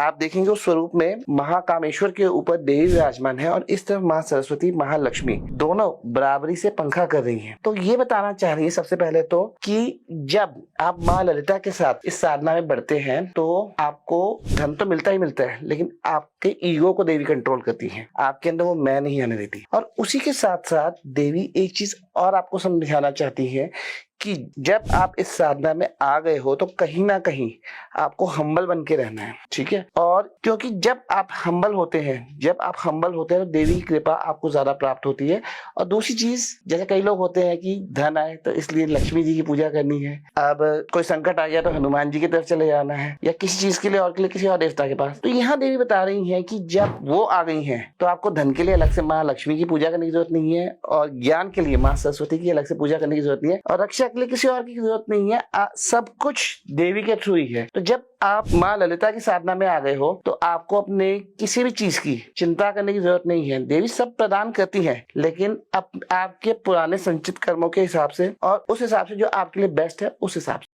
आप देखेंगे उस स्वरूप में महाकामेश्वर के ऊपर देवी विराजमान है और इस तरफ माँ सरस्वती महालक्ष्मी दोनों बराबरी से पंखा कर रही हैं। तो ये बताना चाह रही है सबसे पहले तो कि जब आप माँ ललिता के साथ इस साधना में बढ़ते हैं तो आपको धन तो मिलता ही मिलता है, लेकिन आपके ईगो को देवी कंट्रोल करती है, आपके अंदर वो मैं नहीं आने देती। और उसी के साथ साथ देवी एक चीज और आपको समझाना चाहती है कि जब आप इस साधना में आ गए हो तो कहीं ना कहीं आपको हम्बल बन के रहना है, ठीक है। और क्योंकि जब आप हम्बल होते हैं तो देवी की कृपा आपको ज्यादा प्राप्त होती है। और दूसरी चीज, जैसे कई लोग होते हैं कि धन आए तो इसलिए लक्ष्मी जी की पूजा करनी है, अब कोई संकट आ गया तो हनुमान जी की तरफ चले जाना है, या किसी चीज के लिए किसी और देवता के पास। तो यहाँ देवी बता रही है कि जब वो आ गई है तो आपको धन के लिए अलग से माँ लक्ष्मी की पूजा करने की जरूरत नहीं है, और ज्ञान के लिए माँ सरस्वती की अलग से पूजा करने की जरूरत नहीं है, और रक्षा के लिए किसी और की जरूरत नहीं है। सब कुछ देवी के थ्रू ही है। तो जब आप माँ ललिता की साधना में आ गए हो तो आपको अपने किसी भी चीज की चिंता करने की जरूरत नहीं है। देवी सब प्रदान करती है, लेकिन आपके पुराने संचित कर्मों के हिसाब से और उस हिसाब से जो आपके लिए बेस्ट है उस हिसाब से।